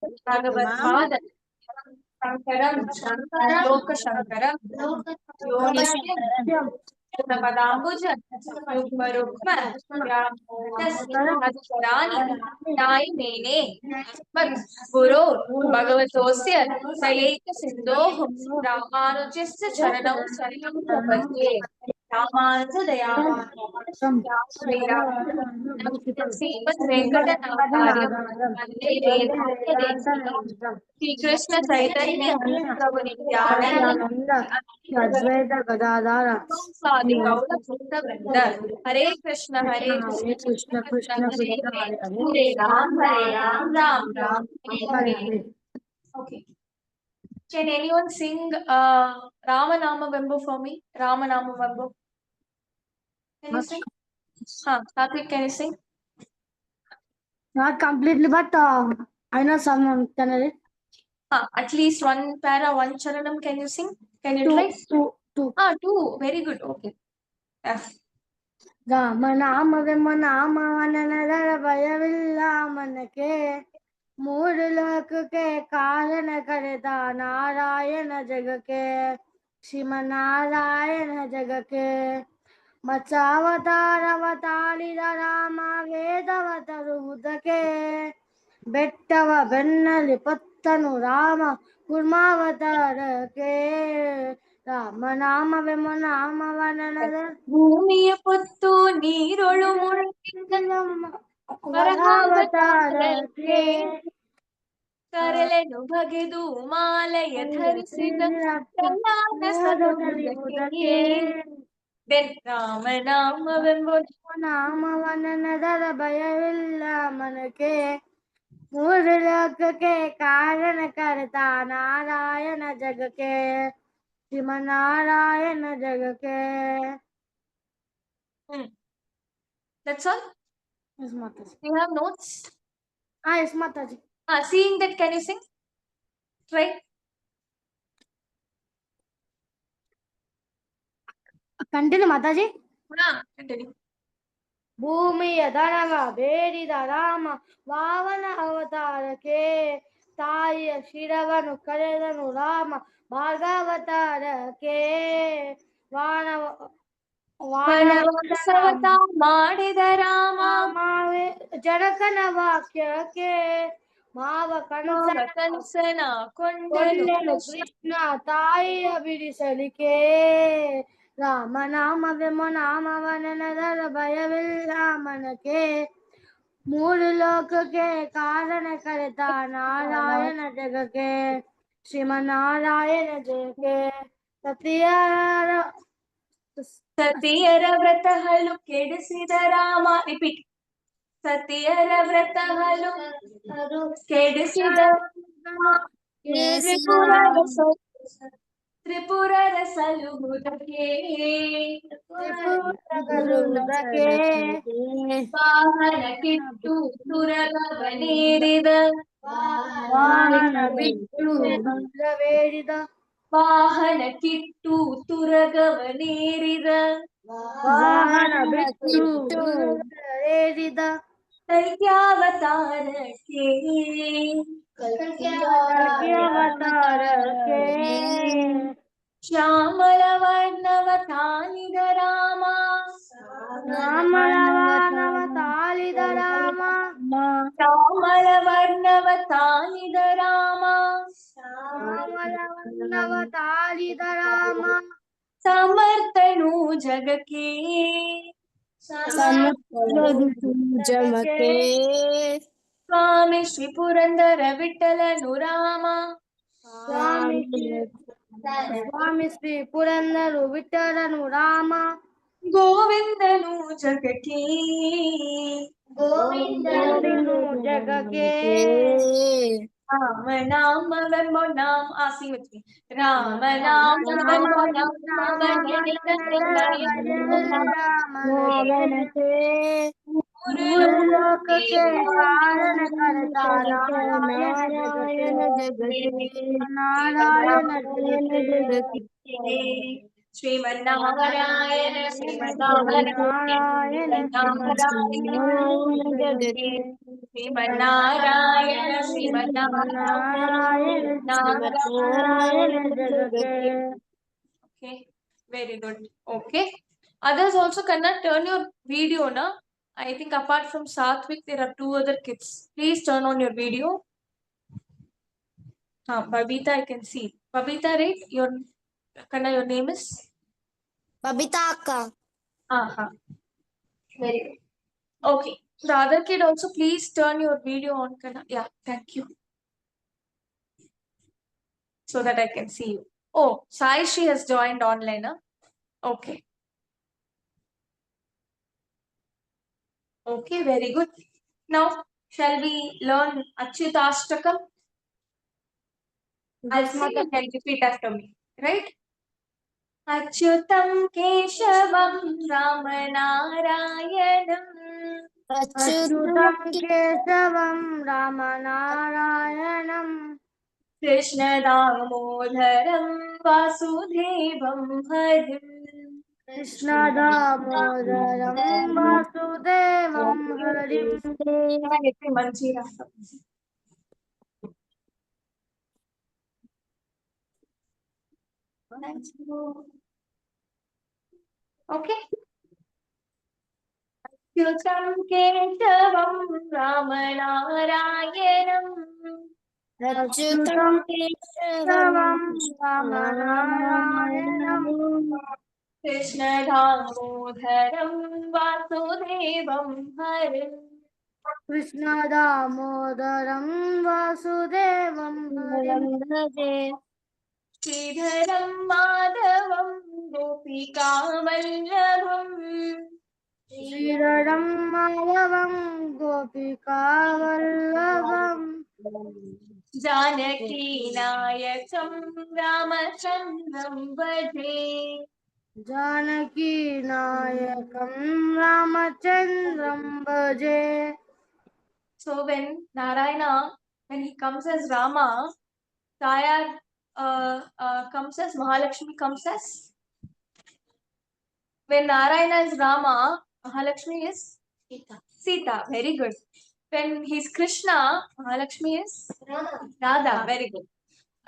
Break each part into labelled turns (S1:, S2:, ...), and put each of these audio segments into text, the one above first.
S1: भागवत शंकरं लोकशंकरं योनिशं पदाम्बुज युग्मरुग्म व्यामोहतस्मराणि नायमेने गुरो भगवतोऽस्य दयैकसिन्धोः रामानुजस्य चरणौ शरणं प्रपद्ये श्रीमद्वेंकटनाथार्य वंदे वेदांतदेशिकं श्रीकृष्ण चैतन्य प्रभु नित्यानंद
S2: अद्वैत गदाधर
S1: स्वामी गौर भक्तवृंद हरे Krishna
S2: Krishna Krishna Krishna Hare
S1: Hare Ram Ram Ram Hare Hare. Okay. Can anyone sing Ramanama Vembu for me? Ramanama Vembu. Can you sing? Satvik, can you sing?
S2: Not completely, but I know some can I?
S1: At least one para, one charanam. Can you sing? Can you try?
S2: Two.
S1: Two. Very good. Okay.
S2: ರಾಮನಾಮವೆಂಬನಾಮವನನದರ ಭಯವಿಲ್ಲ ಮನಕ್ಕೆ ಮೂರು ಲೋಕಕ್ಕೆ ಕಾರಣ ಕರೆದ ನಾರಾಯಣ ಜಗಕ್ಕೆ ಶ್ರೀಮನಾರಾಯಣ ಜಗಕ್ಕೆ ಮತ್ಸಾವತಾರವ ತಾಳಿದ ರಾಮ ವೇದವ ತರುವುದಕ್ಕೆ ಬೆಟ್ಟವ ಬೆನ್ನಲಿ ಪತ್ತನು ರಾಮ ಕುರ್ಮಾವತಾರಕ್ಕೆ ರಾಮನಾಮವೆಂಬ ನಾಮವನನದ
S1: ಭೂಮಿಯ ಪೊತ್ತು ನೀರೊಳು
S2: ವರಾವತಾರಕ್ಕೆ
S1: ಕರಳೆನು ಬಗೆದು ಮಾಲೆಯ ಧರಿಸಿದ ರಾಮನಾಮವೆಂಬ
S2: ನಾಮವನನದರ ಭಯವಿಲ್ಲ ಮನಕ್ಕೆ ಮೂರು ಲೋಕಕ್ಕೆ ಕಾರಣ ಕರೆತ ನಾರಾಯಣ ಜಗಕ್ಕೆ ಶ್ರೀಮನಾರಾಯಣ ಜಗಕ್ಕೆ.
S1: That's all?
S2: Yes, Mataji.
S1: You have notes?
S2: Yes, Mataji.
S1: Seeing that, can you sing? Try.
S2: Continue, Mataji.
S1: Continue.
S2: ಭೂಮಿಯ ದನವ ಬೇಡಿದ ರಾಮ ವಾಮನ ಅವತಾರಕ್ಕೆ ತಾಯಿಯ ಶಿರವನು ಕರೆದನು ರಾಮ ಭಾಗವತಾರಕ್ಕೆ
S1: ವನವಾಸವತ ಮಾಡಿದ ರಾಮ
S2: ಜನಕನ ವಾಕ್ಯಕ್ಕೆ ಮಾವ
S1: ಕನಸನ ಕೊಂಡನು
S2: ಕೃಷ್ಣ ತಾಯಿಯ ಬಿಡಿಸಲಿಕೆ ರಾಮನಾಮವೆಂಬ ನಾಮವನನದರ ಭಯವಿಲ್ಲ ಮನಕ್ಕೆ ಮೂರು ಲೋಕಕ್ಕೆ ಕಾರಣ ಕರೆತ ನಾರಾಯಣ ಜಗಕ್ಕೆ ಶ್ರೀಮನಾರಾಯಣ ಜಗಕ್ಕೆ
S1: ಸತಿಯರ ವ್ರತ ಹಲು ಕೆಡಿಸಿದ ರಾಮ. ರಿಪೀಟ್. ಸತಿಯರ ವ್ರತ ಹಲು ಕೆಡಿಸಿದ ತ್ರಿಪುರರ ಸಲುಹುದಕ್ಕೆ ವಾಹನ ಕಿಟ್ಟು ತುರಗವನೇರಿದ ವಾಹನ ಕಿಟ್ಟು ತುರಗವನೇರಿದ ಕಲ್ಯಾವತಾರಕ್ಕೆ ಶ್ಯಾಮಳ ವರ್ಣವ ತಾನಿದ ರಾಮ
S2: ಶ್ಯಾಮಳ
S1: ವರ್ಣವ ತಾನಿದ ರಾಮ ಸಮರ್ಥನು ಜಗಕ್ಕೆ ಸ್ವಾಮಿ ಶ್ರೀ ಪುರಂದರ ವಿಠಲನು ರಾಮ
S2: ಸ್ವಾಮಿ ಶ್ರೀ ಪುರಂದರು ವಿಠಲನು ರಾಮ
S1: ಗೋವಿಂದನು ಜಗಕ್ಕೆ
S2: ಜಗಕ್ಕೆ
S1: ರಾಮನಾಮವೆಂಬ ನಾಮ sing with me. ರಾಮನಾಮವೆಂಬ
S2: ಲೋಕಕ್ಕೆ ಕಾರಣ ಕರೆತ ನಾರಾಯಣ ಜಗಕ್ಕೆ
S1: ಶ್ರೀಮನ್ನಾರಾಯಣ ಶ್ರೀಮನ್ನಾರಾಯಣ ಜಗಕ್ಕೆ श्रीमन्नारायण
S2: नारायण नारायण जगते.
S1: Okay, very good. Okay. Others also cannot turn your video, na? I think apart from Satvik, there are 2 other kids. Please turn on your video. Babita, I can see. Babita, right? Your name is?
S3: Babita Akka.
S1: Very good. Okay. The other kid also, please turn your video on. Yeah, thank you. So that I can see you. Oh, Sai Shri has joined online, huh? Okay. Okay, very good. Now, shall we learn Achyutastakam? I'll sing and then repeat after me, right? Achyutam Keshavam Ramanarayanam
S2: अच्युतं केशवं रामनारायणं
S1: Krishna Damodaram Vasudevam Harim
S2: कृष्णदामोदरं वासुदेवं हरिं.
S1: Manjira. Okay. Achyutam Keshavam Ramanarayanam
S3: Achyutam Keshavam
S2: रामनारायणं
S1: Krishna Damodaram Vasudevam Harim
S2: कृष्णदामोदरं वासुदेवं हरिं.
S1: Sridharam Madhavam Gopikavallabham
S2: श्रीधरं माधवं गोपिकावल्लभं
S1: Janaki Nayakam Ramachandram Bhaje.
S2: Janaki नायकं रामचन्द्रं भजे.
S1: So when Narayana, when he comes as Rama, Tayar comes as Mahalakshmi comes as. When Narayana is Rama, Mahalakshmi is Sita. Very good. When he's Krishna, Mahalakshmi is Radha. Very good.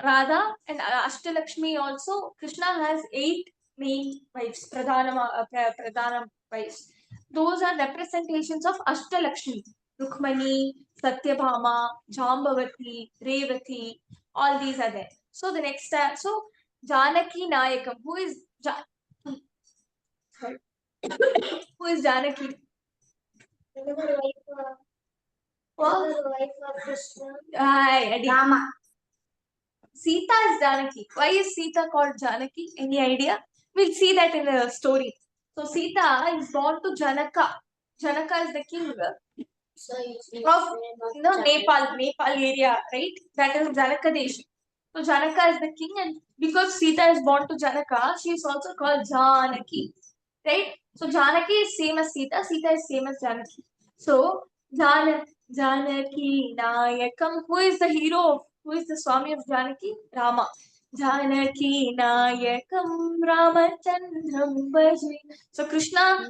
S1: Radha and Ashtalakshmi also. Krishna has 8 main wives, Pradhana wives. Those are representations of Ashtalakshmi. Rukmani, Satyabhama, Jambavati, Revati, all these are there. So the next, so Janaki Nayakam, who is who is Janaki? Rama. Sita is Janaki. Why is Sita called Janaki? Any idea? We'll see that in the story. So Sita is born to Janaka. Janaka is the king of Nepal area, right? That is Janaka Desh. So Janaka is the king, and because Sita is born to Janaka, she is also called Janaki, right? So Janaki is same as Sita. Sita is same as Janaki. So Janaki Nayakam. Who is the hero? Who is the Swami of Janaki? Rama. Janaki Nayakam Ramachandram Bhaje. So Krishna,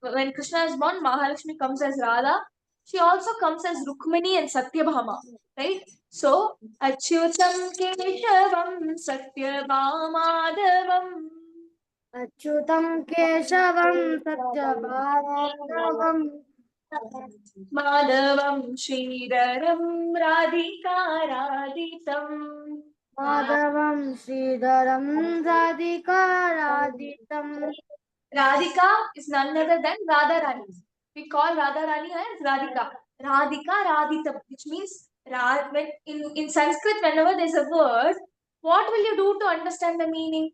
S1: when Krishna is born, Mahalakshmi comes as Radha. She also comes as Rukmini and Satyabhama, right? So Achyutam Keshavam Satyabhamadevam
S2: अच्युतं केशवं सत्यभामाधवं
S1: Madhavam Sridharam Radhikaraaditam.
S2: माधवं श्रीधरं राधिकाराधितं.
S1: Radhika is none other than Radharani. We call Radharani as Radhika. Radhika Radhitam, which means when in Sanskrit, whenever there's a word, what will you do to understand the meaning?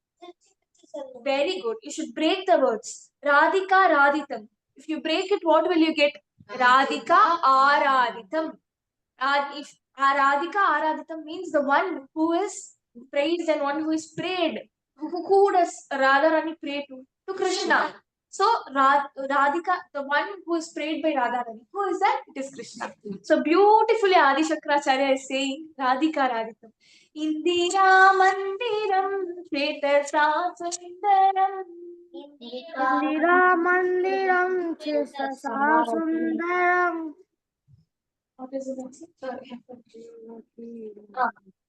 S1: Very good. You should break the words. Radhika Radhitam. If you break it, what will you get? Radhika Aradhitam. If Radhika Aradhitam means the one who is praised and one who is prayed. Who does Radharani pray to? To Krishna. So Radhika, the one who is prayed by Radharani. Who is that? It is Krishna. So beautifully Adi Shakracharya is saying Radhika Radhitam. Indira Mandiram Shveta Sundaram.
S2: Indira मंदिरं चित्रसा सुंदरं
S1: What is it? Sorry.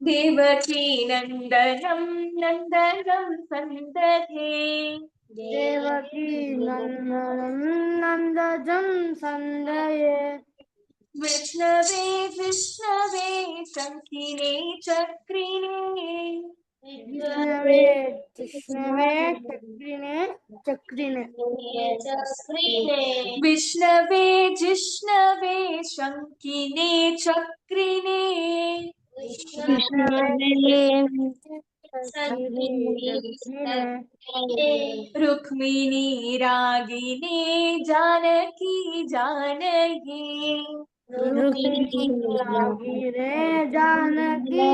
S1: Devaki Nandanam Nandanam Sandadhe.
S2: Devaki Nandanam Nandajam Sandaye.
S1: Vishnave Vishnave Shankine Chakrine.
S2: Vishnave Vishnave Chakrine
S1: Vishnave Jishnave Shankine Chakrine.
S2: Vishnave Chakrine
S1: Rukmini Ragine Janaki Janagi.
S2: Rukmini Ragire Janaki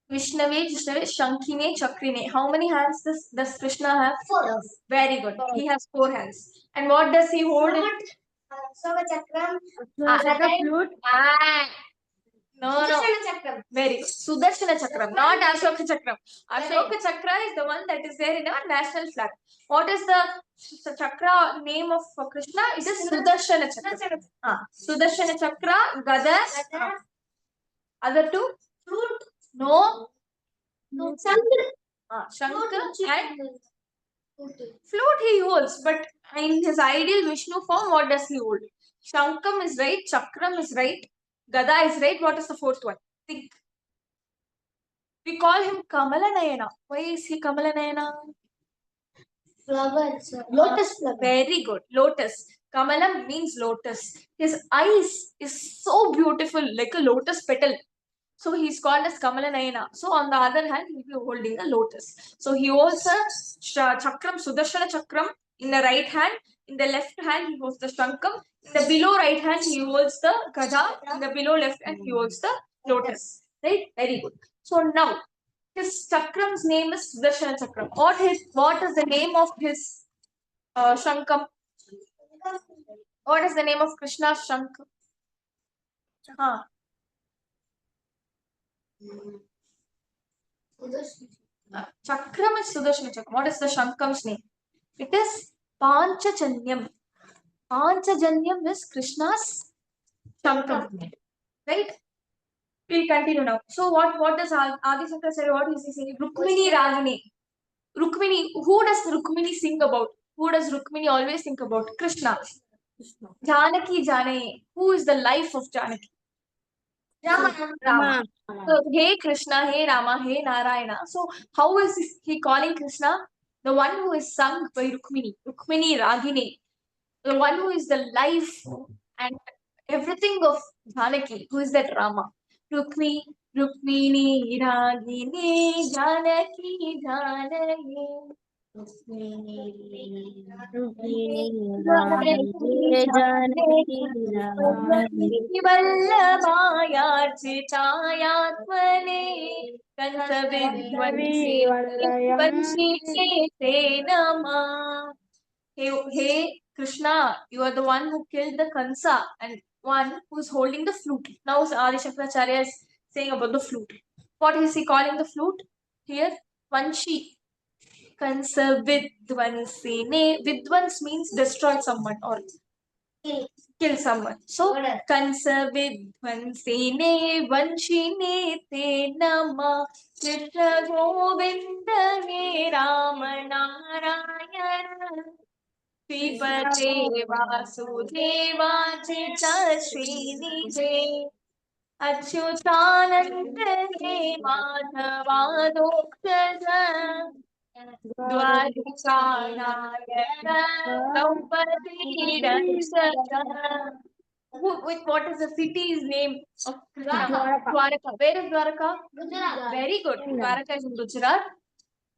S1: Vishnave, Vishnave, Shankine, Chakrine. How many hands does Krishna have? Four. Very good. He has 4 hands. And what does he hold? Chakram.
S2: Ashwaka flute.
S1: No. Very good. Sudarshana Chakram, not Ashoka Chakram. Ashoka Chakra is the one that is there in our national flag. What is the chakra name of Krishna? It is Sudarshana Chakra. Sudarshana Chakra, Gada. Other two? Flute. No. Shankar and flute he holds, but in his ideal Vishnu form, what does he hold? Shankam is right, Chakram is right, Gada is right. What is the fourth one? Think. We call him Kamala Nayana. Why is he Kamala Nayana?
S3: Flowers. Lotus flower.
S1: Very good. Lotus. Kamala means lotus. His eyes is so beautiful, like a lotus petal. So he's called as Kamala Nayana. So on the other hand, he'll be holding a lotus. So he holds a chakram, Sudarshana Chakram in the right hand. In the left hand, he holds the Shankam. In the below right hand, he holds the Gada. In the below left hand, he holds the lotus. Right? Very good. So now, his chakram's name is Sudarshana Chakram. What is the name of his Shankam? What is the name of Krishna's Shankam? Chakram is Sudarshana Chakram. What is the Shankam's name? It is Panchajanyam. Panchajanyam is Krishna's Shankam. Right? We'll continue now. So what does Adi Shankar say? What is he saying? Rukmini Ragini. Rukmini, who does Rukmini sing about? Who does Rukmini always think about? Krishna. Janaki Janaye. Who is the life of Janaki? Rama. So, hey Krishna, hey Rama, hey Narayana. So, how is he calling Krishna? The one who is sung by Rukmini, Rukmini Ragini, the one who is the life and everything of Janaki. Who is that Rama? Rukmini Ragini Janaki Janaki. वल्लभायार्चितायात्मने कंसविध्वंसी नमः. Hey Krishna, you are the one who killed the Kansa and one who is holding the flute. Now Adi Shankaracharya is saying about the flute. What is he calling the flute? Here, Vanshi. Kansa Vidvansine. Vidvans means destroy someone or kill someone. So, Kansa Vidvansine Vanshine Te Nama Krishna Govinda He Rama Narayana Sripate Vasudeva Chita Srinidhe Achyutananda He Madhava Dokshara Dwarkanayana Draupadi Raksara. What is the city's name of Krishna? Dwaraka. Where is Dwaraka?
S3: Gujarat.
S1: Very good. Dwaraka is in Gujarat.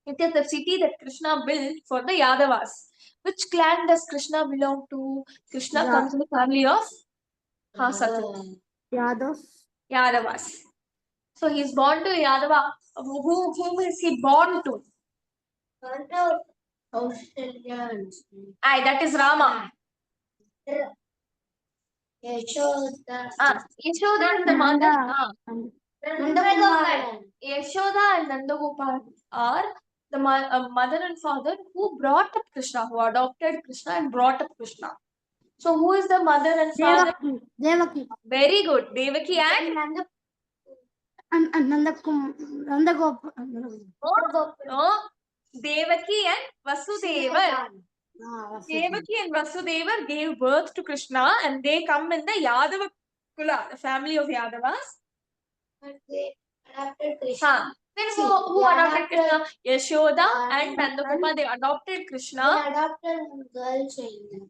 S1: It is the city that Krishna built for the Yadavas. Which clan does Krishna belong to? Krishna comes in the family of Satru. Yadavas. So he is born to Yadava. Whom is he born to?
S3: Australians.
S1: That is Rama.
S3: Yashoda.
S1: Yashoda and the mother.
S3: Nandagopal.
S1: Yashoda and Nandagopal are the mother and father who brought up Krishna, who adopted Krishna and brought up Krishna. So who is the mother and father?
S2: Devaki.
S1: Very good. Devaki and
S2: And Nandagop.
S1: no, Devaki and Vasudeva. Devaki and Vasudeva gave birth to Krishna, and they come in the Yadava Kula, the family of Yadavas.
S3: But they adopted Krishna.
S1: Huh. Then who adopted Krishna? Yashoda and Nandagopal, they adopted Krishna.
S3: They adopted a girl child.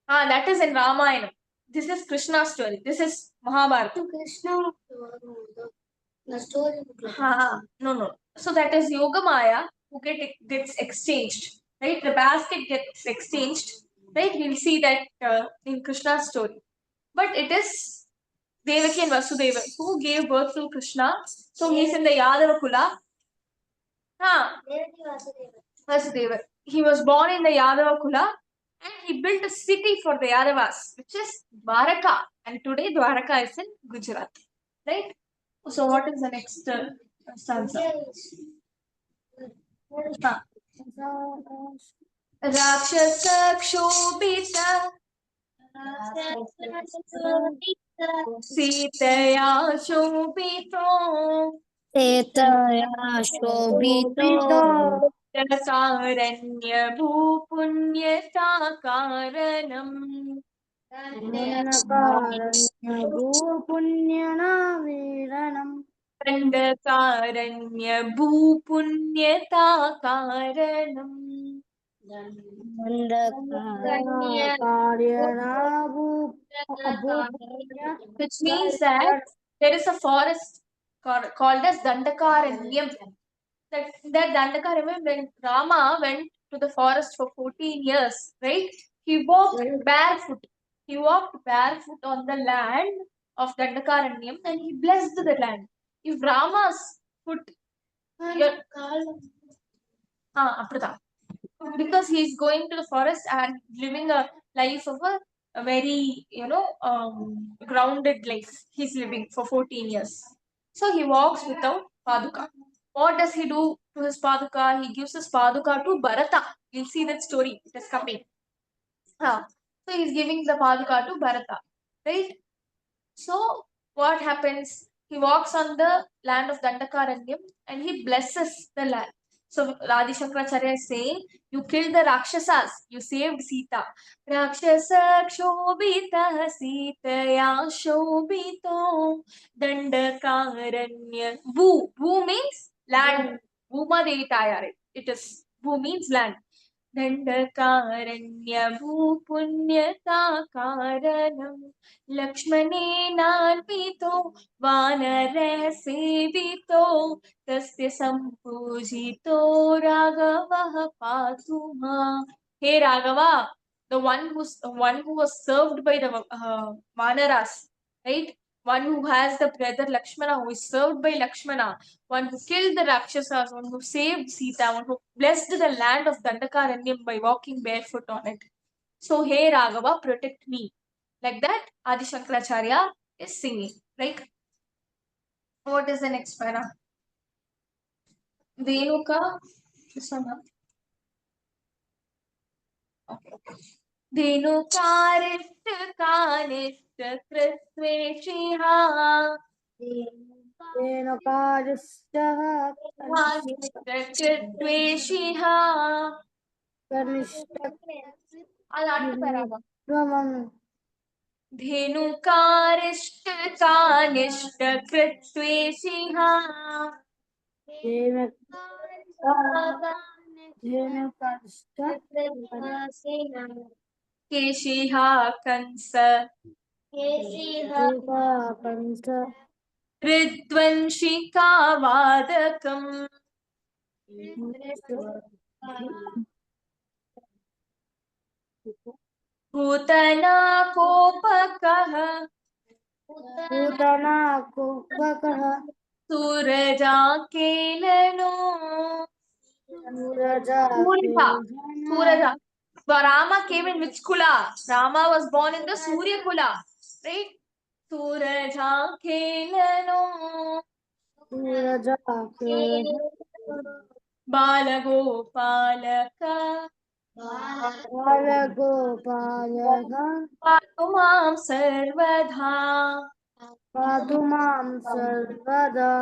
S1: That is in Ramayana. This is Krishna's story. This is Mahabharata.
S3: Krishna, the story.
S1: No. So that is Yogamaya who gets exchanged, right? The basket gets exchanged, right? We'll see that in Krishna's story. But it is Devaki and Vasudeva who gave birth to Krishna. So he's in the Yadava Kula. Vasudeva. He was born in the Yadava Kula and he built a city for the Yadavas, which is Dwaraka. And today Dwaraka is in Gujarat, right? So what is the next stanza? Rakshasa Kshobita Sitaya Shobito
S2: Setaya Shobito.
S1: Karanya Bhupunyata Karanam
S2: Punyana Viranam.
S1: Dandakaranya Bhupunyata Karanam. Which means that there is a forest called as Dandakaranyam. That Dandakaranyam, when Rama went to the forest for 14 years, right? He walked barefoot. He walked barefoot on the land of Dandakaranyam and he blessed the land. If Rama's foot, because he's going to the forest and living a life of a very grounded life. He's living for 14 years. So he walks without paduka. What does he do to his paduka? He gives his paduka to Bharata. You'll see that story. It is coming. So he's giving the paduka to Bharata, right? So what happens? He walks on the land of Dandakaranyam and he blesses the land. So Adi Shankaracharya is saying, you killed the Rakshasas, you saved Sita. Rakshasa Kshobita Sitaya Shobito Dandakaranya. Bhu. Bhu means land. Bhuma Devi Tayare. It is Bhu means land. Dandakaranya Bhupunyata Karanam Lakshmanenaanvito Vanara Sevito Tasya Sampujito Raghavah Patuma. Hey Raghava, the one who was served by the Vanaras, right? One who has the brother Lakshmana, who is served by Lakshmana, one who killed the Rakshasas, one who saved Sita, one who blessed the land of Dandakaranyam by walking barefoot on it. So, hey Raghava, protect me. Like that, Adi Shankaracharya is singing. Right? What is the next para? Venuka. This one, huh? Okay. Venukarishta kanishta kristveshiha. Kristveshiha. Dhenukariष्टकानिष्टकृत्वेशिहा केशिहा Kans हृद्वंशिका वादकम् Putana कोपकः सूरजाकेलनो Suraja. Rama came in which kula? Rama was born in the Surya kula, right? Suraja Kelano Balagopalaka
S2: बालगोपालः
S1: पातु मां सर्वदा
S2: पातु मां सर्वदा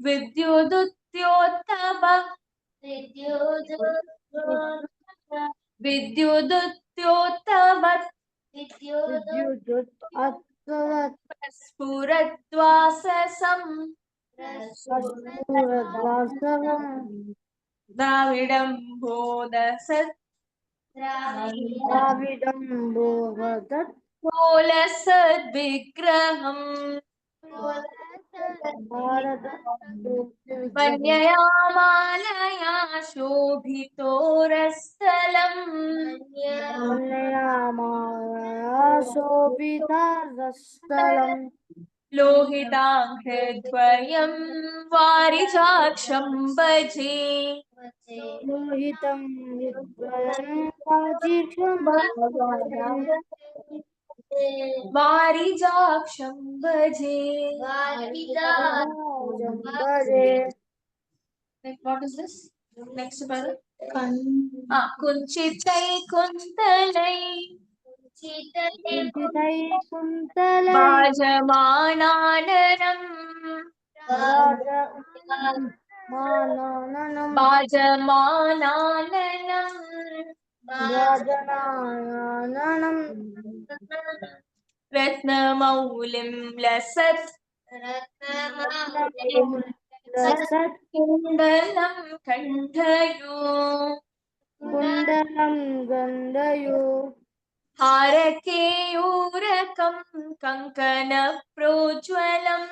S1: विद्युदुत्योत्तम विद्युदुत्योत्तमत्
S2: विद्युत् अत्वत्
S1: स्फुरद्वाससं
S2: अस्फुरद्वासवम्
S1: द्राविडं बोधसत्
S2: द्राविडं बोहदत्
S1: कोलसद्विग्रहम्
S2: भारतविग्रहम्
S1: वन्यया मालया शोभितोरस्थलम्
S2: वन्दयामाया शोभितरस्थलम्
S1: लोहिताङ्घ्रिद्वयं वारिजाक्षं भजे
S2: लोहितं विद्वयं वाजिषं
S1: वारिजाक्षं भजे.
S2: जम्बरे
S1: Like, what is this? Next paragraph. कुञ्चितै कुन्तलै
S2: कुञ्चितै कुन्तलै
S1: भाजमानाननम्
S2: माननम्
S1: भाजमानाननम्
S2: भजनाननम्
S1: रत्नमौलिं लसत्
S2: रसत्
S1: कुण्डलं कण्ठयो
S2: कुण्डलं गन्धयो
S1: हारकेयूरकं कङ्कणप्रोज्ज्वलम्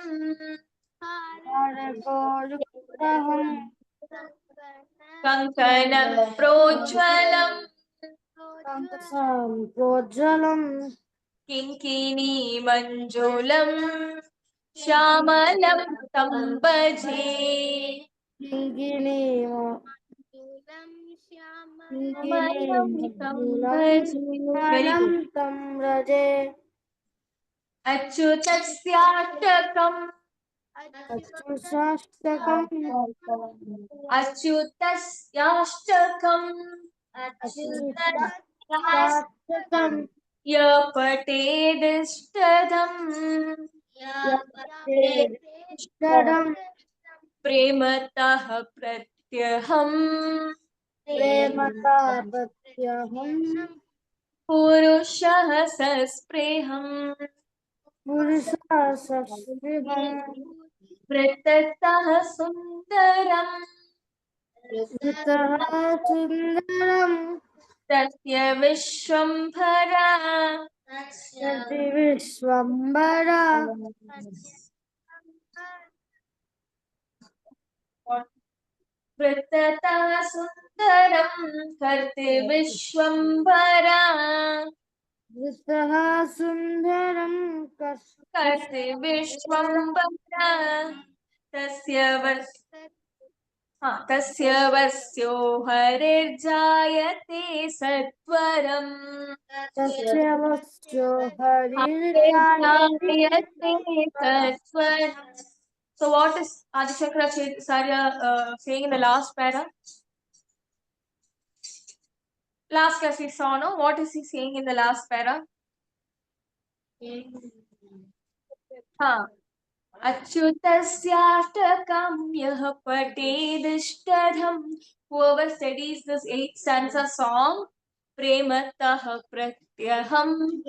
S2: हारकोरुक्तहं
S1: कङ्कणप्रोज्ज्वलम्
S2: कङ्कसं प्रोज्ज्वलम्
S1: किङ्किणीमञ्जुलं श्यामलं तं भजे. श्यामलं तं भजे. Very
S2: किङ्किणीमलं
S1: good.
S2: तं व्रजे
S1: अच्युतस्याष्टकम्
S2: अच्युताष्टकम्
S1: अच्युतस्याष्टकम्
S2: अच्युताष्टकम्
S1: य पठेदिष्टदम्
S2: यत्तेष्टदम्
S1: प्रेमतः प्रत्यहम्
S2: प्रेमतापत्यहम्
S1: पुरुषः सस्पृहम्
S2: पुरुषः सस्पृहम्
S1: वृत्ततः सुन्दरम्
S2: ऋतः सुन्दरम्
S1: तस्य विश्वम्भरा
S2: यदि विश्वम्भरा
S1: वृत्ततः सुन्दरम् कर्ति विश्वम्भरा
S2: ऋतः सुन्दरम्
S1: कर्ति विश्वम्भरा तस्य वस्यो हरिर्जायते सत्वरम्
S2: तस्य वस्यो हरिर्जायते
S1: हरिर्जायते सत्वरम्. So what is Adishakaracharya saying in the last para? Last class we saw, no? What is he saying in the last para? Achyutasyaष्टकं यः पठेदिष्टदम्. Whoever studies this 8th stanza song, prematah pratyaham.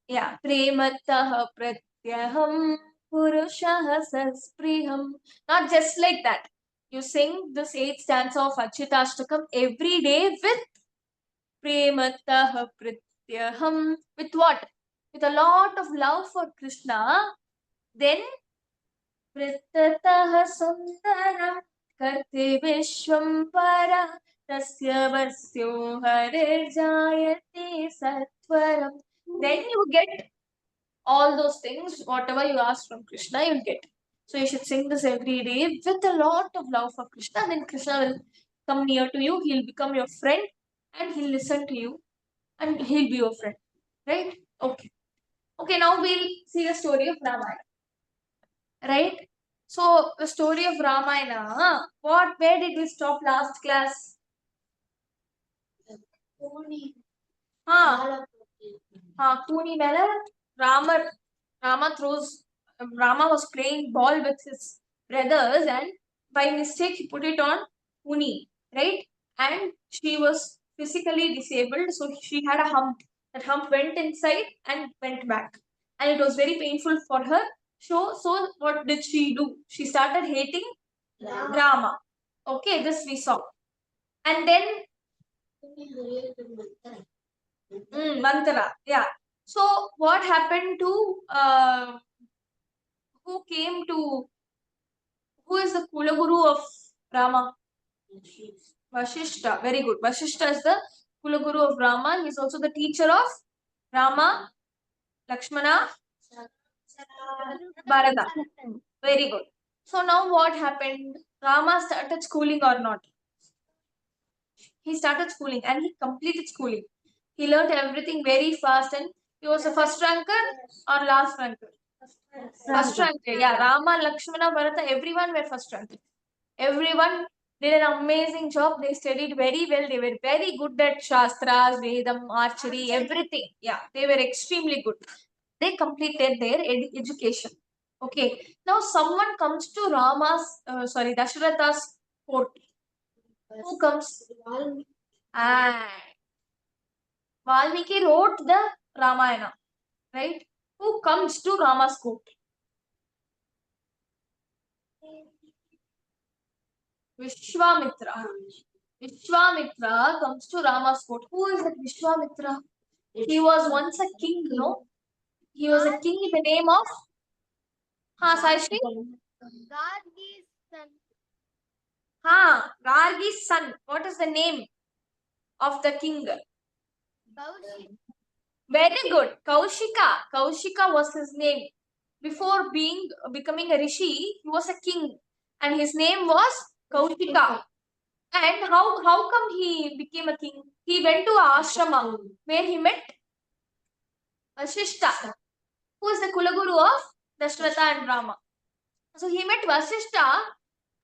S1: Yeah, prematah pratyaham purushah saspriham. Not just like that. You sing this 8th stanza of Achyutashtaka every day with prematah pratyaham. With what? With a lot of love for Krishna. Then वृत्ततः सुन्दरं कर्ति विश्वम्भरा तस्य वस्यो हरिर्जायते सत्वरम्. Then you get all those things, whatever you ask from Krishna, you'll get. So you should sing this every day with a lot of love for Krishna. Then Krishna will come near to you, he'll become your friend and he'll listen to you and he'll be your friend. Right? Okay. Okay, now we'll see the story of Ramayana. Right? So the story of Ramayana, where did we stop last class?
S3: Pony.
S1: Huh. Kuni mela Rama was playing ball with his brothers and by mistake he put it on Kuni, right? And she was physically disabled, so she had a hump. That hump went inside and went back, and it was very painful for her. So what did she do? She started hating Rama. Okay, this we saw, and then Mantara, yeah. So what happened to who came to who is the Kulaguru of Rama? Vashishta. Very good. Vashishta is the Kulaguru of Rama. He is also the teacher of Rama, Lakshmana, Bharata. Very good. So now what happened? Rama started schooling or not? He started schooling and he completed schooling. He learned everything very fast and he was the first ranker or last ranker? First ranker. Yeah, Rama, Lakshmana, Bharata, everyone were first ranker. Everyone did an amazing job. They studied very well. They were very good at Shastras, Vedam, archery, everything. Yeah, they were extremely good. They completed their education. Okay. Now someone comes to Dasharatha's court. Who comes? Ah, Valmiki wrote the Ramayana, right? Who comes to Rama's court? Vishwamitra. Vishwamitra comes to Rama's court. Who is that Vishwamitra? He was once a king, no? He was a king in the name of Saishri? Gargi's son. What is the name of the king? Very good. Kaushika. Kaushika was his name. Before becoming a rishi, he was a king. And his name was Kaushika. And how come he became a king? He went to ashrama where he met Vasishta, who is the Kulaguru of Dashratha and Rama. So he met Vasishta.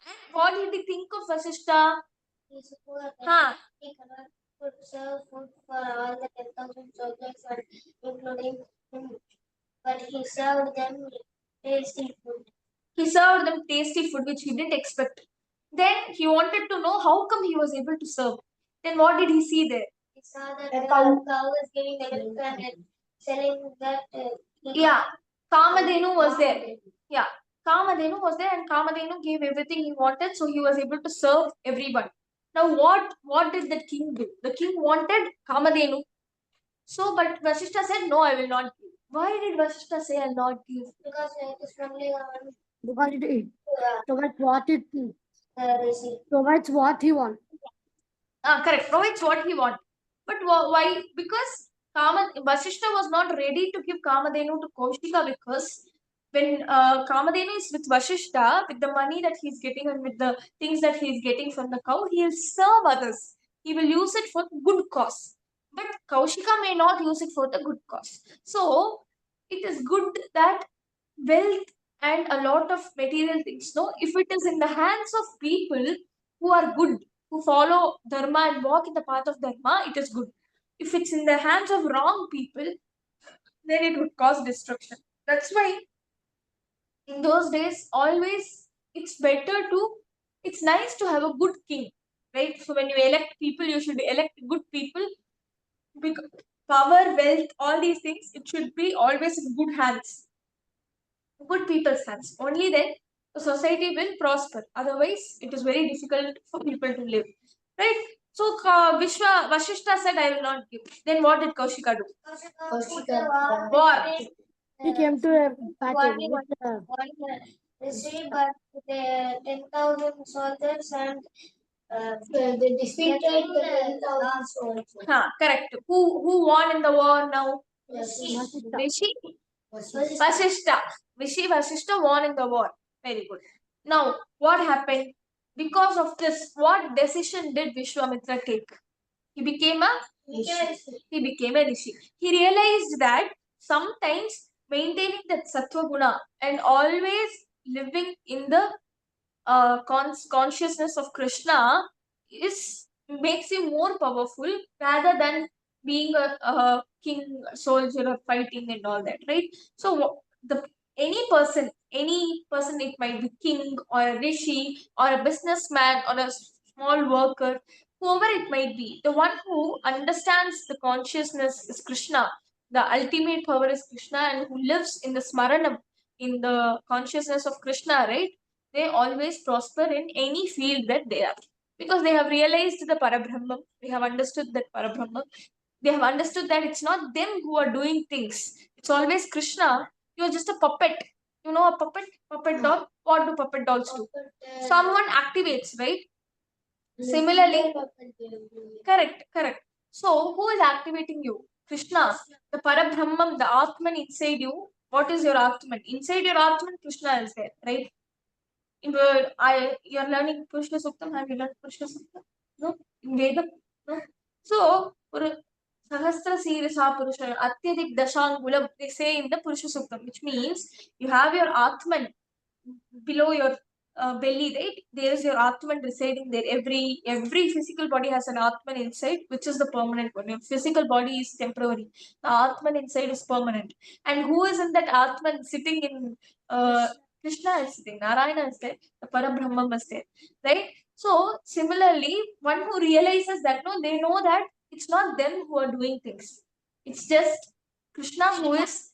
S1: And what did he think of Vasishta?
S3: He could serve food for all the 10,000 soldiers, including him, but he served them tasty food.
S1: He served them tasty food which he didn't expect. Then he wanted to know how come he was able to serve. Then what did he see there?
S3: He saw that the cow was giving milk and selling that.
S1: Kamadhenu was there. Yeah, Kamadhenu was there and Kamadhenu gave everything he wanted, so he was able to serve everyone. Now what did the king do? The king wanted Kamadhenu. So, but Vasishta said, no, I will not give. Why did Vasishta say, I'll not give?
S3: Because it is only
S2: Because it provides what he wants.
S1: Correct. Provides what he wants. But why? Because Vasishta was not ready to give Kamadhenu to Kaushika because when Kamadhenu is with Vasishta, with the money that he's getting and with the things that he's getting from the cow, he'll serve others. He will use it for good cause. But Kaushika may not use it for the good cause. So, it is good that wealth and a lot of material things, no? If it is in the hands of people who are good, who follow Dharma and walk in the path of Dharma, it is good. If it's in the hands of wrong people, then it would cause destruction. That's why in those days, always it's nice to have a good king, right? So when you elect people, you should elect good people. Because power, wealth, all these things, it should be always in good hands, good people's hands. Only then the society will prosper. Otherwise, it is very difficult for people to live, right? So Vashishta said, I will not give. Then what did Kaushika do? War.
S2: He came to a battle
S3: received but the 10,000 soldiers and they defeated the 10,000 soldiers.
S1: Correct. Who won in the war now?
S2: Vasishta.
S1: Rishi Vasishta. Vasishta won in the war. Very good. Now, what happened? Because of this, what decision did Vishwamitra take? He became a rishi. He realized that sometimes maintaining that sattva guna and always living in the consciousness of Krishna is makes you more powerful rather than being a king soldier or fighting and all that, right? So the any person, it might be king or a rishi or a businessman or a small worker, whoever it might be, the one who understands the consciousness is Krishna. The ultimate power is Krishna, and who lives in the smaranam, in the consciousness of Krishna, right? They always prosper in any field that they are, because they have realized the Parabrahman. They have understood that Parabrahman. They have understood that it's not them who are doing things. It's always Krishna. You're just a puppet. You know a puppet doll. What do puppet dolls do? Someone activates, right? Similarly, correct. So who is activating you? Krishna, the Parabrahman, the Atman inside you. What is your Atman? Inside your Atman, Krishna is there, right? You're learning Purusha Suktam. Have you learned Purusha Suktam? No? In Vedam? No? So, Sahasra Sirasa Purusha, Atyadik Dashangulam, they say in the Purusha Suktam, which means you have your Atman below your belly, right? There is your Atman residing there. Every physical body has an Atman inside, which is the permanent one. Your physical body is temporary. The Atman inside is permanent. And who is in that Atman sitting in Krishna is sitting, Narayana is there, the Parabrahman is there, right? So similarly, one who realizes that, no, they know that it's not them who are doing things. It's just Krishna who is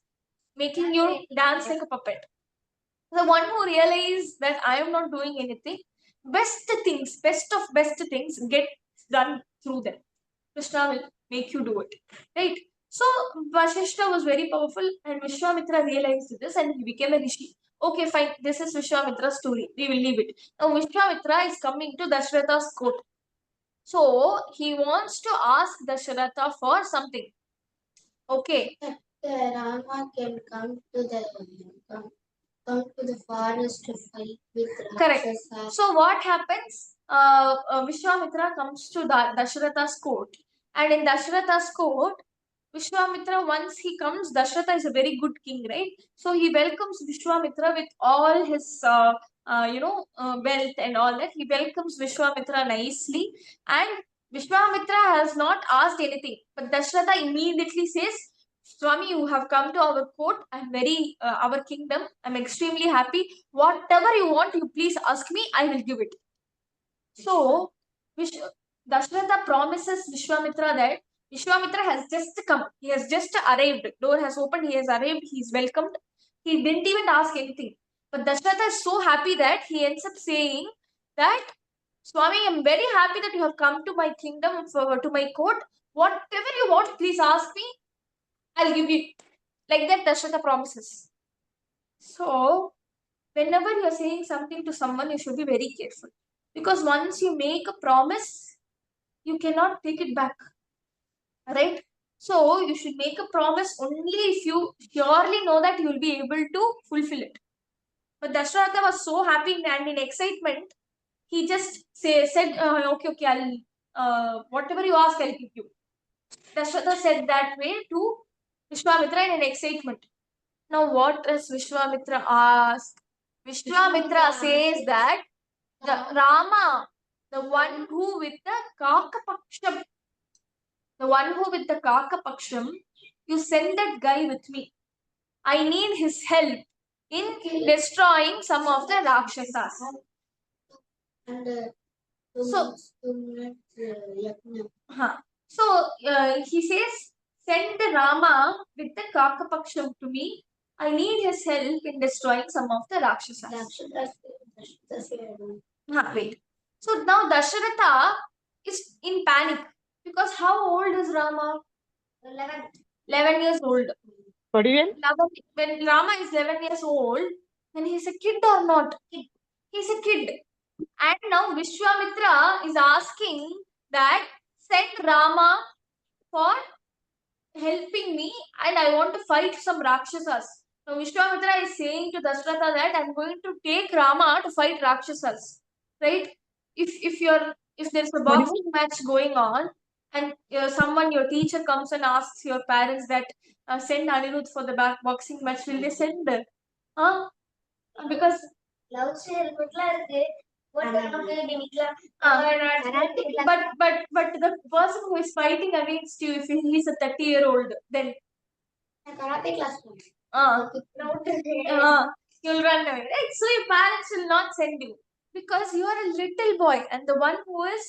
S1: making you dance like a puppet. The one who realizes that I am not doing anything, best of best things get done through them. Krishna will make you do it, right? So Vasishta was very powerful, and Vishwamitra realized this, and he became a rishi. Okay, fine. This is Vishwamitra's story. We will leave it. Now Vishwamitra is coming to Dashratha's court. So he wants to ask Dasharatha for something. Okay.
S3: Rama can come to the forest to fight with
S1: Correct.
S3: Rakshasas.
S1: So what happens? Vishwamitra comes to Dashratha's court, and in Dashratha's court, Vishwamitra, once he comes, Dashratha is a very good king, right? So he welcomes Vishwamitra with all his, wealth and all that. He welcomes Vishwamitra nicely, and Vishwamitra has not asked anything, but Dashratha immediately says, Swami, you have come to our court. I'm very, our kingdom. I'm extremely happy. Whatever you want, you please ask me. I will give it. So, Dashratha promises Vishwamitra that Vishwamitra has just come. He has just arrived. Door has opened. He has arrived. He is welcomed. He didn't even ask anything. But Dashratha is so happy that he ends up saying that, Swami, I'm very happy that you have come to my kingdom, to my court. Whatever you want, please ask me. I'll give you. Like that, Dashratha promises. So, whenever you're saying something to someone, you should be very careful. Because once you make a promise, you cannot take it back. Right? So, you should make a promise only if you surely know that you will be able to fulfill it. But Dashratha was so happy and in excitement, he just said, okay, I'll, whatever you ask, I'll give you. Dashratha said that way to Vishwamitra in an excitement. Now, what does Vishwamitra ask? Vishwamitra says that the Rama, the one who with the Kakapaksham, you send that guy with me. I need his help in destroying some of the Rakshasas.
S3: And
S1: So-
S3: 2 minutes yajna.
S1: So he says, send the Rama with the Kakapaksham to me. I need his help in destroying some of the Rakshasas. Wait. So now Dasharatha is in panic because how old is Rama? 11 years old.
S4: What do you mean?
S1: When Rama is 11 years old, then he's a kid or not? He's a kid. And now Vishwamitra is asking that send Rama for helping me, and I want to fight some Rakshasas. Now Vishwamitra is saying to Dasharatha that I'm going to take Rama to fight Rakshasas. Right? If there's a boxing match going on, and someone, your teacher comes and asks your parents that send Anirudh for the boxing match, will they send? Because
S3: லவ் ஹெல்மெட்லாம் இருக்கு. போட்டு நமக்கு நிக்கலாம்.
S1: But the person who is fighting against you, if he is a 30-year-old, then
S3: நான் karate class போறேன்.
S1: you'll run away, right? So your parents will not send you because you are a little boy, and the one who is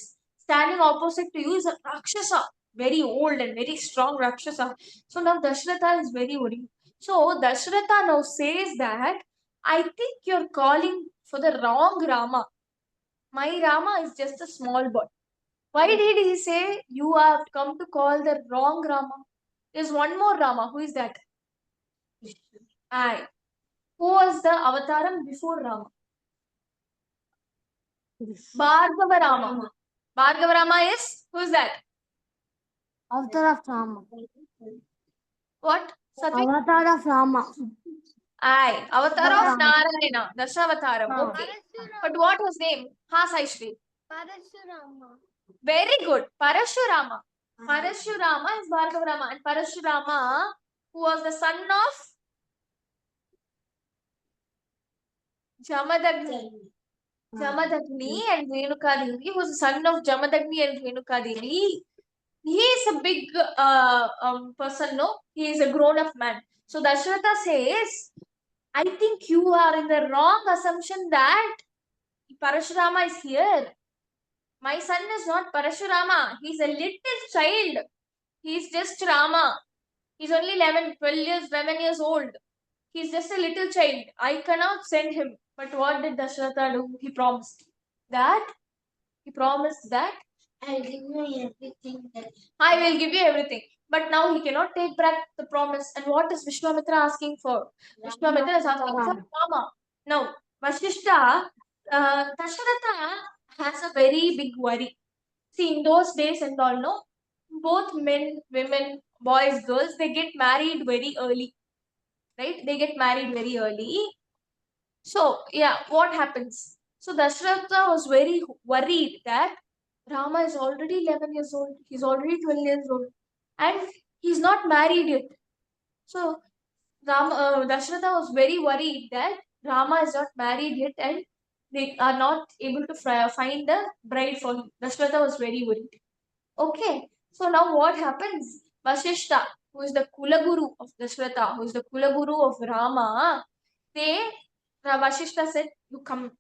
S1: standing opposite to you is a Rakshasa, very old and very strong Rakshasa. So now Dashratha is very worried. So Dashratha now says that I think you're calling for the wrong Rama. My Rama is just a small boy. Why did he say you have come to call the wrong Rama? There's one more Rama. Who is that? I. Who was the avataram before Rama? Bhargava Rama. Bhargava Rama is? Who is that?
S2: Avatar of Rama.
S1: What? Satvik?
S2: Avatar of Rama.
S1: I. Avatar of
S2: Rama.
S1: Narayana. Dashavataram. Okay. But what was name? Ha, Saishri.
S3: Parashurama.
S1: Very good. Parashurama. Parashurama is Bhargava Rama. And Parashurama, who was the son of Jamadagni. Jamadagni and Renukadevi, who was the son of Jamadagni and Renukadevi. He is a big person, no? He is a grown-up man. So Dashratha says, I think you are in the wrong assumption that Parashurama is here. My son is not Parashurama. He is a little child. He is just Rama. He's only 11, 12 years, 11 years old. He's just a little child. I cannot send him. But what did Dashratha do? He promised that.
S3: I'll give you everything that
S1: I will give you everything. But now he cannot take back the promise. And what is Vishwamitra asking for? Vishwamitra is asking for Rama. Now, Vashishta, Dasharatha has a very big worry. See, in those days and all, no, both men, women, boys, girls, they get married very early. Right? They get married very early. So, yeah, what happens? So, Dashratha was very worried that Rama is already 11 years old. He's already 12 years old. And he's not married yet. So, Dashratha was very worried that Rama is not married yet and they are not able to find a bride for him. Dashratha was very worried. Okay. So, now what happens? Vashishta, who is the Kulaguru of Dashratha, who is the Kulaguru of Rama, Vashishta said, you come.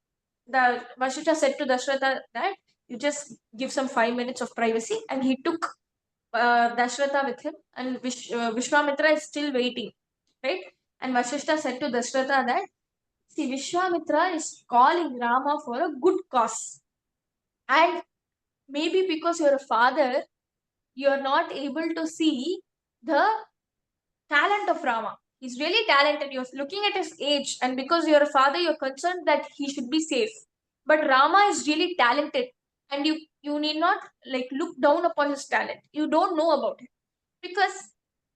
S1: Vashishta said to Dashratha that you just give some 5 minutes of privacy, and he took Dashratha with him, and Vishwamitra is still waiting, right? And Vashishta said to Dashratha that, see, Vishwamitra is calling Rama for a good cause, and maybe because you're a father, you're not able to see the talent of Rama. He's really talented. You're looking at his age, and because you're a father, you're concerned that he should be safe. But Rama is really talented, and you need not like look down upon his talent. You don't know about it because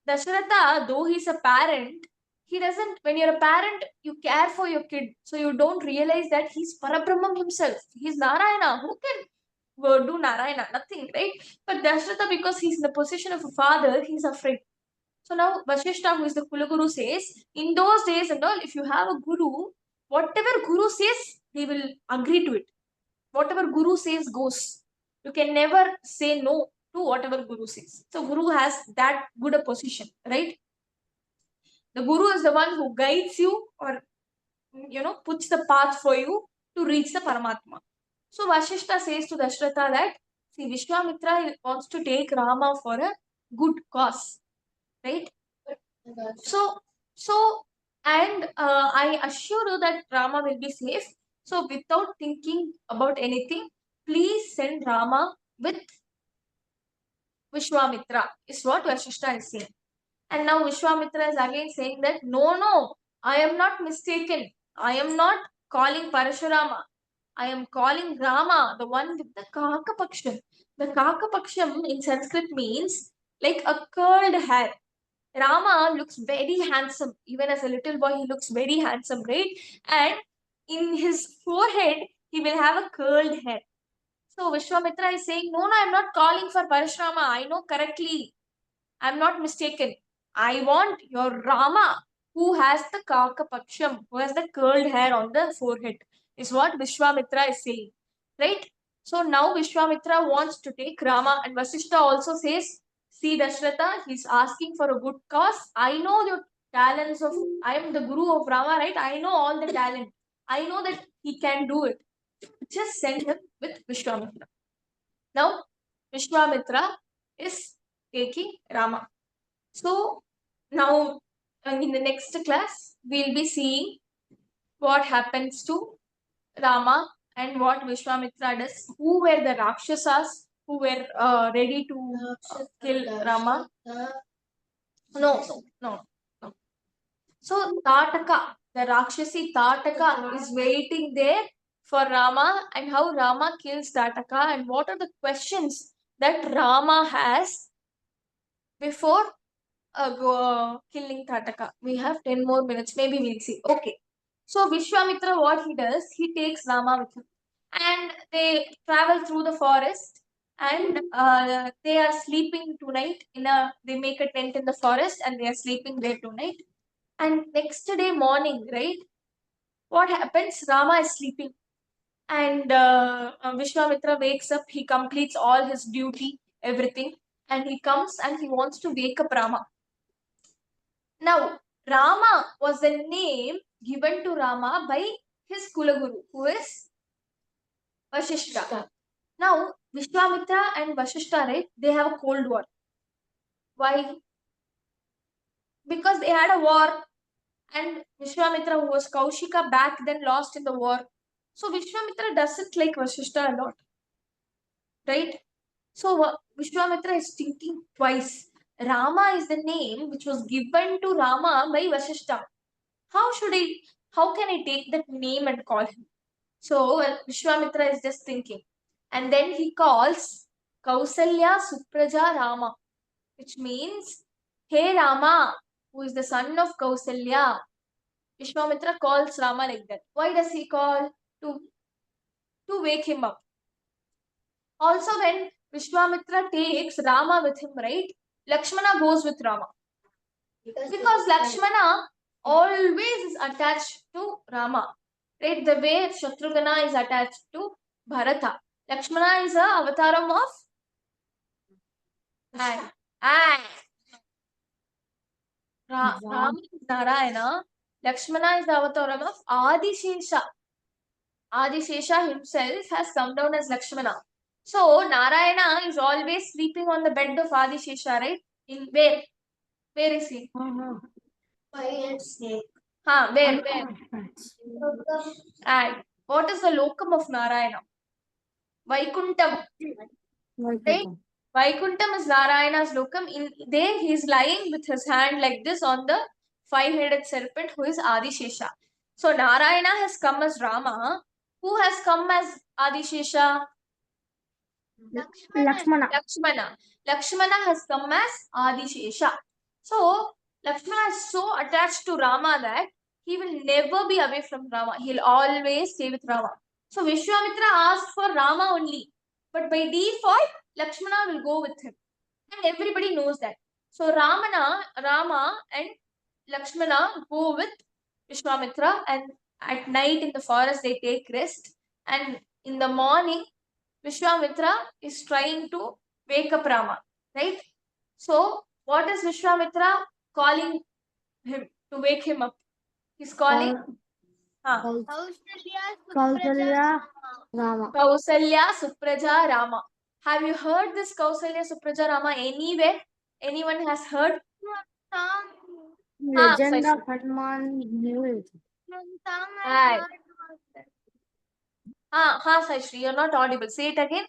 S1: Dasharatha, though he's a parent, he doesn't. When you're a parent, you care for your kid, so you don't realize that he's Parabrahman himself. He's Narayana. Who can do Narayana? Nothing, right? But Dasharatha, because he's in the position of a father, he's afraid. So now Vashishta, who is the Kulaguru, says, in those days and all, if you have a guru, whatever guru says, he will agree to it. Whatever guru says goes. You can never say no to whatever guru says. So guru has that good a position, right? The guru is the one who guides you or puts the path for you to reach the Paramatma. So Vashishta says to Dashratha that, see, Vishwamitra wants to take Rama for a good cause. Right? So, and I assure you that Rama will be safe. So, without thinking about anything, please send Rama with Vishwamitra, is what Vashishta is saying. And now Vishwamitra is again saying that, no, I am not mistaken. I am not calling Parashurama. I am calling Rama, the one with the Kakapaksham. The Kakapaksham in Sanskrit means like a curled hair. Rama looks very handsome. Even as a little boy, he looks very handsome, right? And in his forehead, he will have a curled hair. So Vishwamitra is saying, no, I'm not calling for Parashurama. I know correctly. I'm not mistaken. I want your Rama, who has the kakapaksham, who has the curled hair on the forehead, is what Vishwamitra is saying, right? So now Vishwamitra wants to take Rama, and Vasishtha also says, see Dashratha, he's asking for a good cause. I know your talents of, I am the guru of Rama, right? I know all the talent. I know that he can do it. Just send him with Vishwamitra. Now, Vishwamitra is taking Rama. So, now in the next class, we'll be seeing what happens to Rama and what Vishwamitra does. Who were the Rakshasas who were ready to kill Rama? No. So, Tataka, the Rakshasi Tataka is waiting there for Rama, and how Rama kills Tataka, and what are the questions that Rama has before killing Tataka. We have 10 more minutes, maybe we'll see. Okay. So Vishwamitra, what he does, he takes Rama with him, and they travel through the forest, and they are sleeping tonight they make a tent in the forest, and they are sleeping there tonight. And next day morning, right, what happens? Rama is sleeping, and Vishwamitra wakes up, he completes all his duty, everything, and he comes and he wants to wake up Rama. Now, Rama was the name given to Rama by his Kulaguru, who is Vasishtha. Now, Vishwamitra and Vasishtha, right, they have a cold war. Why? Because they had a war, and Vishwamitra, who was Kaushika back then, lost in the war. So, Vishwamitra doesn't like Vasishtha a lot, right? So, Vishwamitra is thinking twice. Rama is the name which was given to Rama by Vasishtha. How can I take that name and call him? So Vishwamitra is just thinking. And then he calls Kausalya Supraja Rama, which means, hey Rama, who is the son of Kausalya. Vishwamitra calls Rama like that. Why does he call? To wake him up. Also, when Vishwamitra takes Rama with him, right, Lakshmana goes with Rama. Because Lakshmana always is attached to Rama. Right? The way Shatrughna is attached to Bharata. Lakshmana is a avataram of Rama is Narayana. Lakshmana is the avataram of Adishesha. Adishesha himself has come down as Lakshmana. So Narayana is always sleeping on the bed of Adishesha, right? In where? Where is he?
S3: Fire snake.
S1: Where? And what is the locum of Narayana? Vaikuntham. Right? Vaikuntham is Narayana's locum. In there, he is lying with his hand like this on the five-headed serpent, who is Adishesha. So Narayana has come as Rama. Who has come as Adishesha?
S2: Lakshmana.
S1: Lakshmana has come as Adishesha. So Lakshmana is so attached to Rama that he will never be away from Rama. He'll always stay with Rama. So Vishwamitra asked for Rama only. But by default, Lakshmana will go with him. And everybody knows that. So Rama and Lakshmana go with Vishwamitra, and at night in the forest they take rest. And in the morning, Vishwamitra is trying to wake up Rama. Right? So what is Vishwamitra calling him to wake him up? He's calling
S2: Kausalya Rama.
S1: Kausalya Supraja Rama. Have you heard this Kausalya Supraja Rama anywhere? Anyone has heard?
S2: Legend of Hanuman knew it.
S1: Right. Saishri, you're not audible. Say it again.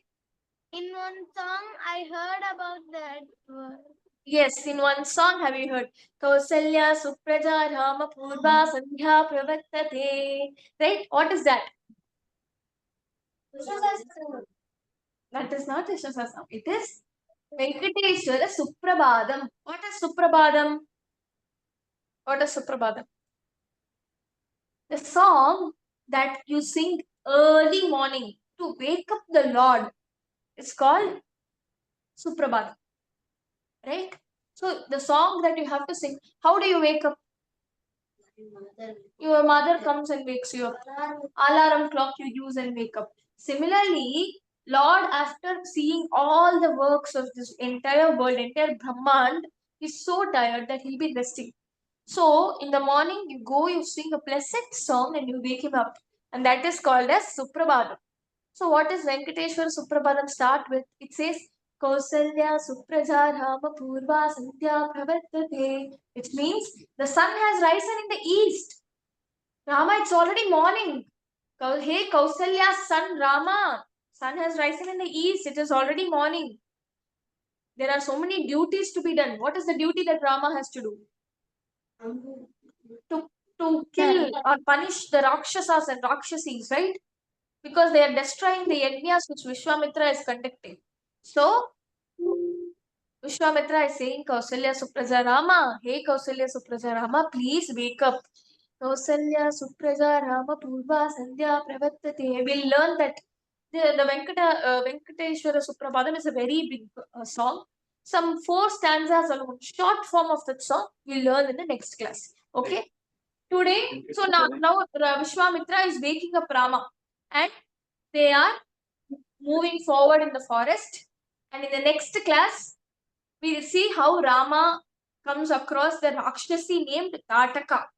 S3: In one song, I heard about that word.
S1: Yes, in one song have you heard Kausalya Supraja Rama Purva Sandhya Pravartate. Right? What is that? That is not Vishnu Sahasranam. It is Venkateshwara Suprabhadam. What is Suprabhadam? What is Suprabhadam? The song that you sing early morning to wake up the Lord is called Suprabhadam. Right? So the song that you have to sing, how do you wake up? Your mother comes and wakes you up. Alarm clock you use and wake up. Similarly, Lord, after seeing all the works of this entire world, entire Brahmand, is so tired that he'll be resting. So, in the morning, you go, you sing a pleasant song, and you wake him up. And that is called as Suprabhadam. So, what does Venkateshwara Suprabhadam start with? It says, Kausalya Supraja Rama Purva Sandhya Pravartate, which means the sun has risen in the east. Rama, it's already morning. Hey, Kausalya, son Rama, sun has risen in the east. It is already morning. There are so many duties to be done. What is the duty that Rama has to do? To kill or punish the Rakshasas and Rakshasis, right? Because they are destroying the yajnas which Vishwamitra is conducting. So, Vishwamitra is saying, Kausalya Supraja Rama, hey Kausalya Supraja Rama, please wake up. Kausalya Supraja Rama Purva Sandhya Pravartate. We'll learn that the Venkateshwara Suprabhadam is a very big song. Some 4 stanzas alone, short form of that song, we'll learn in the next class. Okay? Today, so now Vishwamitra is waking up Rama and they are moving forward in the forest. And in the next class, we will see how Rama comes across the Rakshasi named Tataka.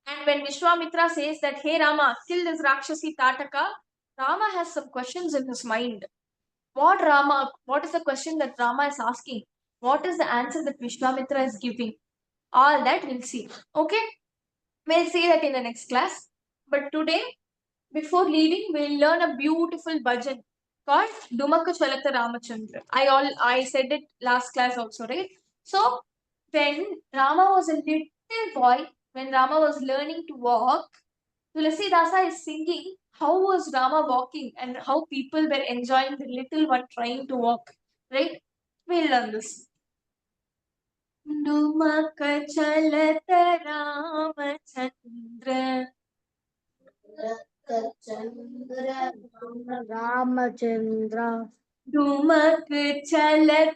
S1: And when Vishwamitra says that, hey Rama, kill this Rakshasi Tataka, Rama has some questions in his mind. What is the question that Rama is asking? What is the answer that Vishwamitra is giving? All that we'll see. Okay? We'll see that in the next class. But today, before leaving, we'll learn a beautiful bhajan called Dumaka Chalata Ramachandra. I said it last class also, right? So, when Rama was a little boy, when Rama was learning to walk, Tulasidasa is singing how was Rama walking and how people were enjoying the little one trying to walk, right? We'll learn this. Dumaka Chalata Ramachandra.
S2: Ramachandra.
S1: Dumak chalat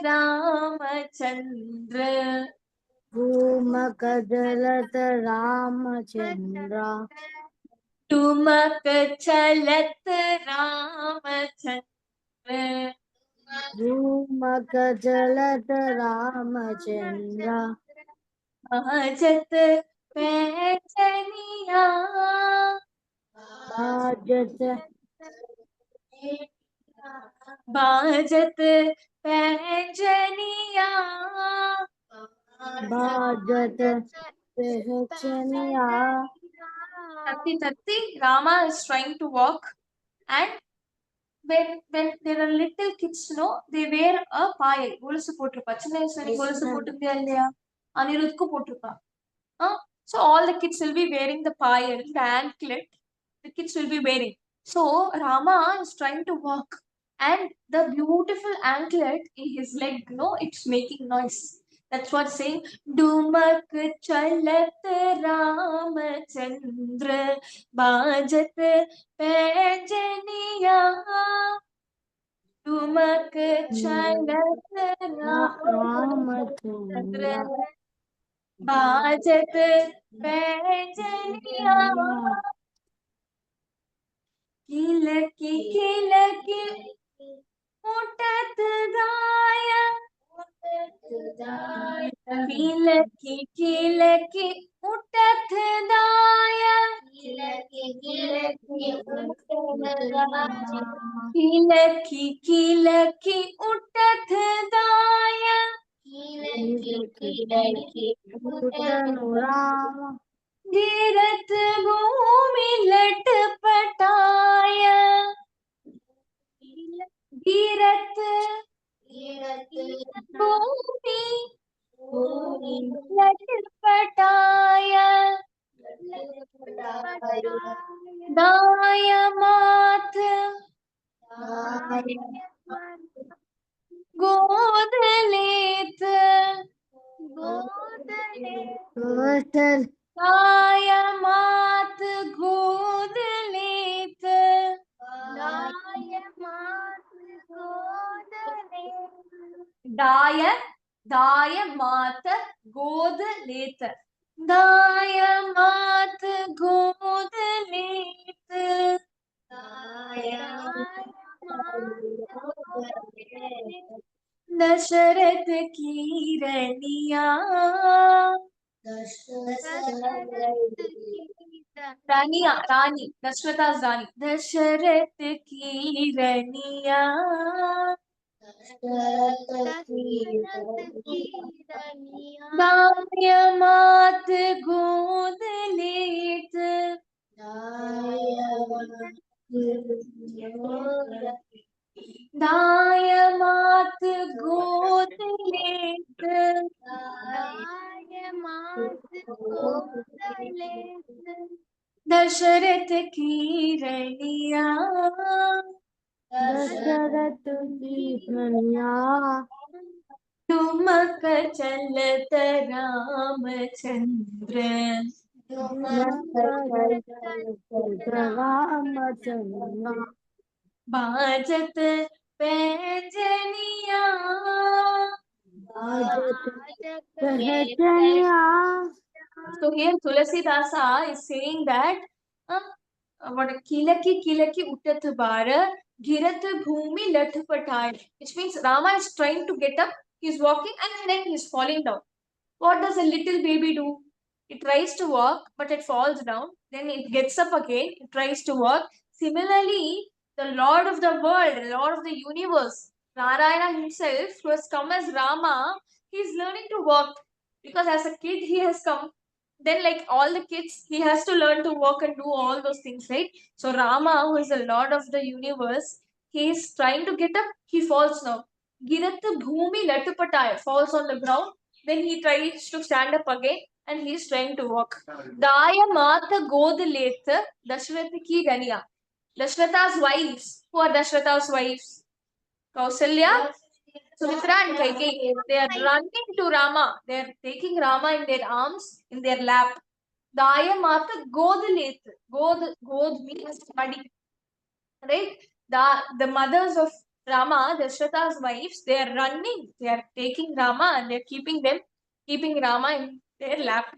S1: Ramachandra.
S2: Dhumak jalat Ramachandra.
S1: Dumak chalat Ramachandra.
S2: Dhumak jalat Ramachandra.
S1: Bhajat Pechaniya.
S2: Bhajat
S1: Bhajat Pechaniya.
S2: Bhajat Pehchaniya.
S1: Tatti, Rama is trying to walk, and when there are little kids, they wear a payal. கொலுசு போட்டிருப்பா சின்ன வயசுல நீ கொலுசு போட்டிருந்தியா இல்லையா அனிருத்க்கு போட்டிருப்பா so all the kids will be wearing the payal, the anklet. The kids will be wearing. So Rama is trying to walk, and the beautiful anklet in his leg, it's making noise. That's what saying. Dumak chalat Ramachandra bhajat pejaniya. Dumak chalat Ramachandra
S2: Ramachandra.
S1: bhajat pejaniya. Kilaki kilaki utat gaya. Kilaki kilaki utat daya. Kilaki kilaki utat daya.
S2: Utanu Rama.
S1: गिरत भूमि लटपटाया. गिरत भूमि लटपटाया. दाय माथ गोद लेत.
S2: Total
S1: दाय माथ गोद लेत. दाय दाय मात गोद लेत. दायमात गोद लेत दशरथ की रनिया रानिया रानी दशरथा's रानी दशरथ की रनिया दायमात गोद लेत दायमात गोद लेत दशरथ की रनिया
S2: दशरथ की कन्या
S1: ठुमक चलत रामचंद्र
S2: रामचंद्र
S1: बाजत पैंजनिया
S2: पहचनिया
S1: So here Tulasydasa is saying that what kilaki kilaki uttat bara girat bhumi lat patai, which means Rama is trying to get up, he's walking and then he's falling down. What does a little baby do? It tries to walk, but it falls down. Then it gets up again, it tries to walk. Similarly, the Lord of the world, the Lord of the universe, Narayana himself, who has come as Rama, he is learning to walk because as a kid he has come. Then, like all the kids, he has to learn to walk and do all those things, right? So, Rama, who is the Lord of the universe, he is trying to get up, he falls now. Girat Bhumi Latupataya falls on the ground. Then he tries to stand up again and he is trying to walk. Daya Mata Godaleta Dashrath ki Raniya. Dashratha's wives. Who are Dashratha's wives? Kausalya, Sumitra and Kaikeyi. They are running to Rama. They are taking Rama in their arms, in their lap. Daya Mata Godaleta. God means muddy. Right? The mothers of Rama, Dashratha's wives, they are running. They are taking Rama and they are keeping Rama in their lap.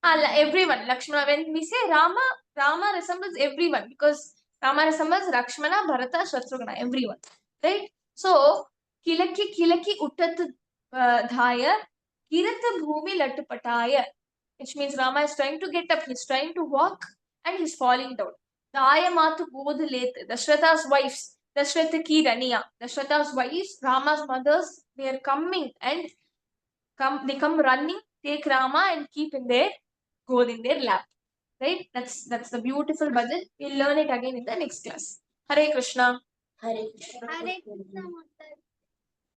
S1: Everyone, Lakshmana. When we say Rama, Rama resembles everyone because Rama resembles Lakshmana, Bharata, Shatrugna, everyone. Right? So, kilaki kilaki uttat dhaya, kirat bhumi lattu pataya, which means Rama is trying to get up, he's trying to walk, and he's falling down. Daya matu godh let, Dashratha's wives, Dashratha ki raniya, Dashratha's wives, Rama's mothers, they are coming and they come running, take Rama and keep in their gold in their lap. Right? That's the beautiful bhajan. We'll learn it again in the next class. Hare Krishna.
S3: Hare Krishna.